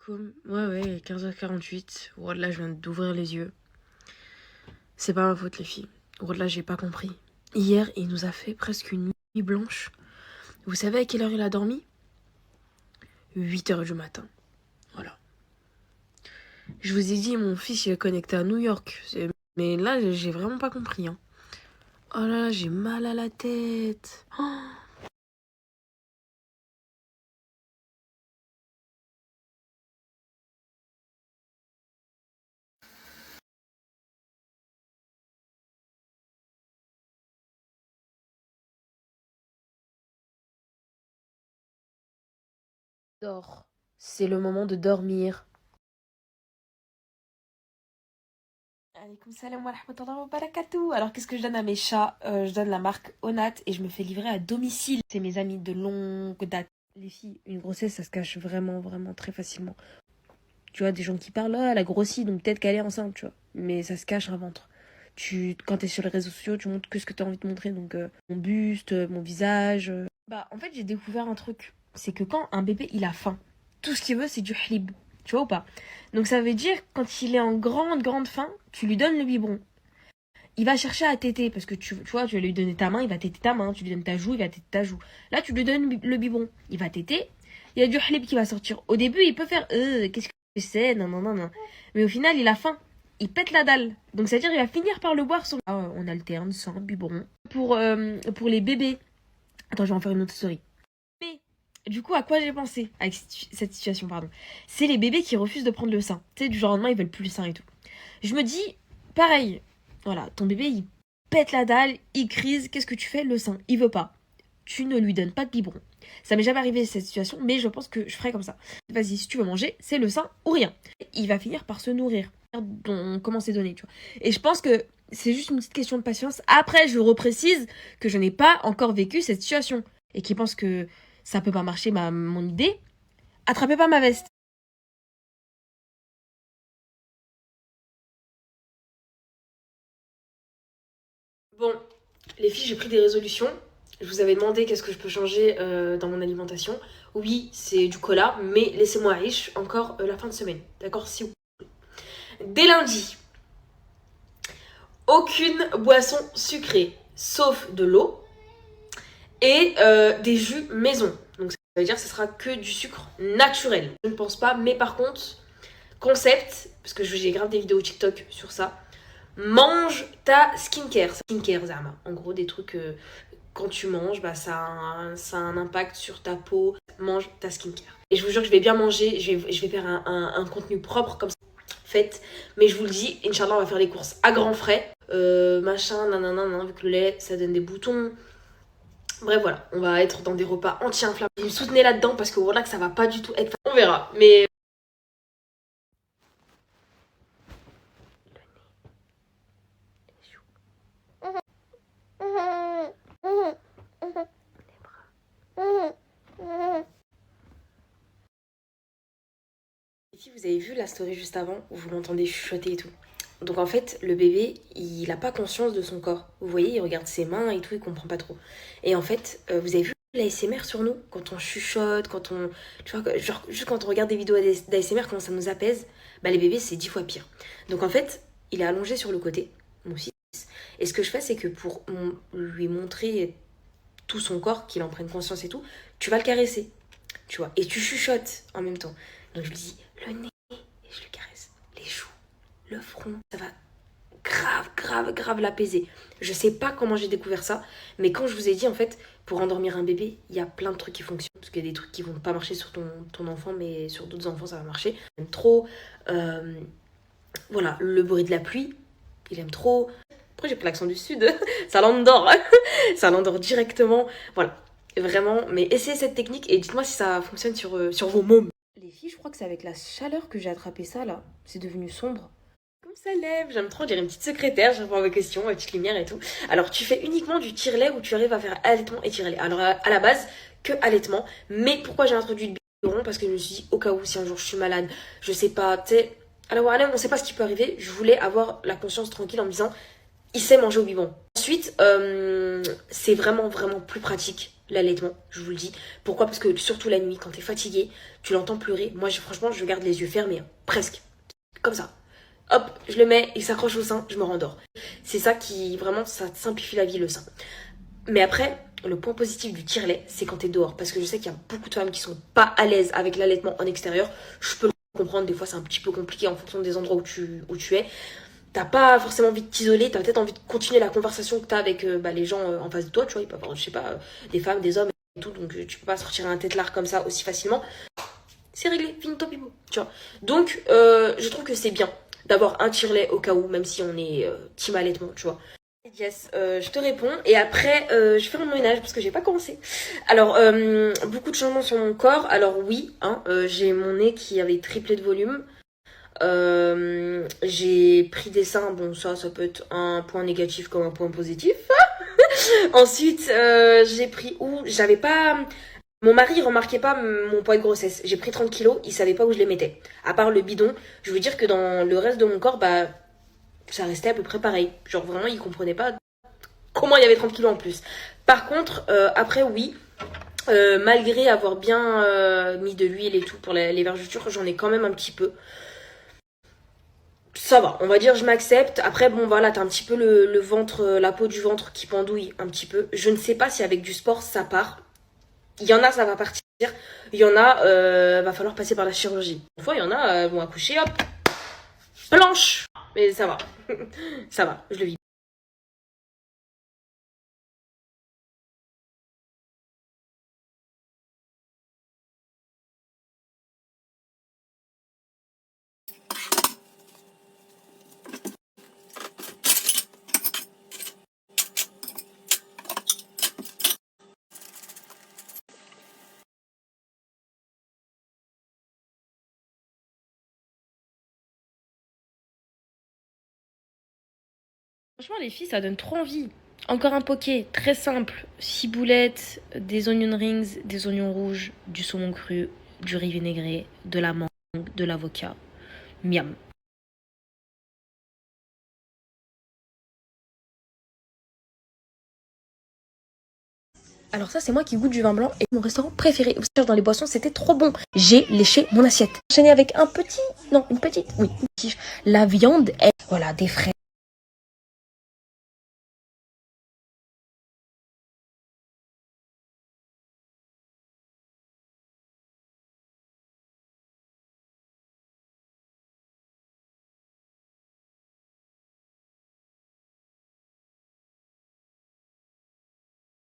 Ouais, 15h48. Wallah, je viens d'ouvrir les yeux. C'est pas ma faute, les filles. Wallah, j'ai pas compris. Hier, il nous a fait presque une nuit blanche. Vous savez à quelle heure il a dormi? 8h du matin. Voilà. Je vous ai dit, mon fils, il est connecté à New York. Mais là, j'ai vraiment pas compris. Hein. Oh là là, j'ai mal à la tête. Oh. Dors. C'est le moment de dormir. Alaykoum salam wa rahmatullahi wa barakatuh. Alors, qu'est-ce que je donne à mes chats? Je donne la marque Onat et je me fais livrer à domicile. C'est mes amis de longue date. Les filles, une grossesse, ça se cache vraiment, vraiment très facilement. Tu vois, des gens qui parlent, ah, elle a grossi, donc peut-être qu'elle est enceinte, tu vois. Mais ça se cache un ventre. Quand t'es sur les réseaux sociaux, tu montres que ce que t'as envie de montrer. Donc, mon buste, mon visage. Bah, en fait, j'ai découvert un truc. C'est que quand un bébé, il a faim, tout ce qu'il veut, c'est du halib. Tu vois ou pas? Donc, ça veut dire, quand il est en grande, grande faim, tu lui donnes le biberon. Il va chercher à téter, parce que tu vois, tu vas lui donner ta main, il va téter ta main. Tu lui donnes ta joue, il va téter ta joue. Là, tu lui donnes le biberon. Il va téter. Il y a du halib qui va sortir. Au début, il peut faire, qu'est-ce que c'est? Non, non, non, non. Mais au final, il a faim. Il pète la dalle. Donc, c'est-à-dire, il va finir par le boire. On alterne sans biberon. Pour les bébés. Attends, je vais en faire une autre story. Mais, du coup, à quoi j'ai pensé avec cette situation, pardon. C'est les bébés qui refusent de prendre le sein. Tu sais, du jour au lendemain, ils veulent plus le sein et tout. Je me dis, pareil. Voilà, ton bébé, il pète la dalle, il crise. Qu'est-ce que tu fais? Le sein, il veut pas. Tu ne lui donnes pas de biberon. Ça m'est jamais arrivé cette situation, mais je pense que je ferai comme ça. Vas-y, si tu veux manger, c'est le sein ou rien. Il va finir par se nourrir. Comment c'est donné, tu vois. Et je pense que c'est juste une petite question de patience. Après, je reprécise que je n'ai pas encore vécu cette situation. Et qui pense que ça peut pas marcher, mon idée, attrapez pas ma veste. Bon, les filles, j'ai pris des résolutions. Je vous avais demandé qu'est-ce que je peux changer dans mon alimentation. Oui, c'est du cola, mais laissez-moi riche encore la fin de semaine. D'accord? Si vous... Dès lundi, aucune boisson sucrée, sauf de l'eau et des jus maison. Donc ça veut dire que ce sera que du sucre naturel. Je ne pense pas, mais par contre, concept, parce que j'ai grave des vidéos TikTok sur ça, mange ta skincare. Skincare, Zama. En gros, des trucs, quand tu manges, bah, ça a un impact sur ta peau. Mange ta skincare. Et je vous jure que je vais bien manger, je vais faire un contenu propre comme ça. Faites. Mais je vous le dis, Inch'Allah, on va faire les courses à grands frais. Machin, nanana, vu que le lait, ça donne des boutons. Bref, voilà, on va être dans des repas anti-inflammatoires. Vous me soutenez là-dedans parce que voilà que ça va pas du tout être... On verra, mais... Et si vous avez vu la story juste avant où vous l'entendez chuchoter et tout. Donc en fait, le bébé, il a pas conscience de son corps. Vous voyez, il regarde ses mains et tout, il comprend pas trop. Et en fait, vous avez vu l'ASMR sur nous? Quand on chuchote, quand on... Tu vois, genre, juste quand on regarde des vidéos d'ASMR, comment ça nous apaise? Bah les bébés, c'est 10 fois pire. Donc en fait, il est allongé sur le côté, mon fils. Et ce que je fais, c'est que pour lui montrer tout son corps, qu'il en prenne conscience et tout, tu vas le caresser. Tu vois, et tu chuchotes en même temps. Donc je lui dis le nez, et je lui caresse les joues, le front. Ça va grave l'apaiser. Je sais pas comment j'ai découvert ça, mais quand je vous ai dit, en fait, pour endormir un bébé, il y a plein de trucs qui fonctionnent. Parce qu'il y a des trucs qui vont pas marcher sur ton enfant, mais sur d'autres enfants, ça va marcher. Il aime trop. Voilà, le bruit de la pluie, il aime trop. Après, j'ai pris l'accent du sud, ça l'endort. Ça l'endort directement. Voilà, vraiment. Mais essayez cette technique et dites-moi si ça fonctionne sur vos mômes. Les filles, je crois que c'est avec la chaleur que j'ai attrapé ça, là. C'est devenu sombre. Comme ça lève, j'aime trop, on dirait une petite secrétaire, je réponds à vos questions, une petite lumière et tout. Alors, tu fais uniquement du tire-lait où tu arrives à faire allaitement et tire-lait. Alors, à la base, que allaitement. Mais pourquoi j'ai introduit le biberon? Parce que je me suis dit, au cas où, si un jour je suis malade, je sais pas, tu sais... Alors, on sait pas ce qui peut arriver. Je voulais avoir la conscience tranquille en me disant, il sait manger au biberon. Ensuite, c'est vraiment plus pratique. l'allaitement, je vous le dis. Pourquoi? Parce que surtout la nuit, quand t'es fatigué, tu l'entends pleurer. Moi, franchement, je garde les yeux fermés, hein, presque. Comme ça. Hop, je le mets, il s'accroche au sein, je me rendors. C'est ça qui, vraiment, ça te simplifie la vie, le sein. Mais après, le point positif du tire-lait, c'est quand t'es dehors. Parce que je sais qu'il y a beaucoup de femmes qui sont pas à l'aise avec l'allaitement en extérieur. Je peux le comprendre, des fois c'est un petit peu compliqué en fonction des endroits où tu es. T'as pas forcément envie de t'isoler, t'as peut-être envie de continuer la conversation que t'as avec les gens en face de toi, tu vois. Il peut y avoir, je sais pas, des femmes, des hommes et tout. Donc tu peux pas sortir un tête-lard comme ça aussi facilement. C'est réglé, fini ton pipeau, tu vois. Donc je trouve que c'est bien d'avoir un tire-lait au cas où, même si on est team allaitement, tu vois. Yes, je te réponds et après je fais mon ménage parce que j'ai pas commencé. Alors beaucoup de changements sur mon corps. Alors oui, hein, j'ai mon nez qui avait triplé de volume. J'ai pris des seins, bon ça peut être un point négatif comme un point positif. Ensuite j'ai pris où j'avais pas. Mon mari remarquait pas mon poids de grossesse. J'ai pris 30 kilos, il savait pas où je les mettais. À part le bidon, je veux dire que dans le reste de mon corps, bah ça restait à peu près pareil. Genre vraiment, il comprenait pas comment il y avait 30 kilos en plus. Par contre, après oui, malgré avoir bien mis de l'huile et tout pour les vergetures, j'en ai quand même un petit peu. Ça va, on va dire je m'accepte. Après bon voilà, t'as un petit peu le ventre, la peau du ventre qui pendouille un petit peu. Je ne sais pas si avec du sport ça part. Il y en a, ça va partir. Il y en a, va falloir passer par la chirurgie. Une fois, il y en a, vont accoucher, hop, blanche. Mais ça va, ça va, je le vis. Franchement, les filles, ça donne trop envie. Encore un poké, très simple. 6 boulettes, des onion rings, des oignons rouges, du saumon cru, du riz vinaigré, de la mangue, de l'avocat. Miam. Alors ça, c'est moi qui goûte du vin blanc et mon restaurant préféré. Vous savez, dans les boissons, c'était trop bon. J'ai léché mon assiette. Enchaîné avec un petit, non, une petite, oui, une petite. La viande est, voilà, des fraises.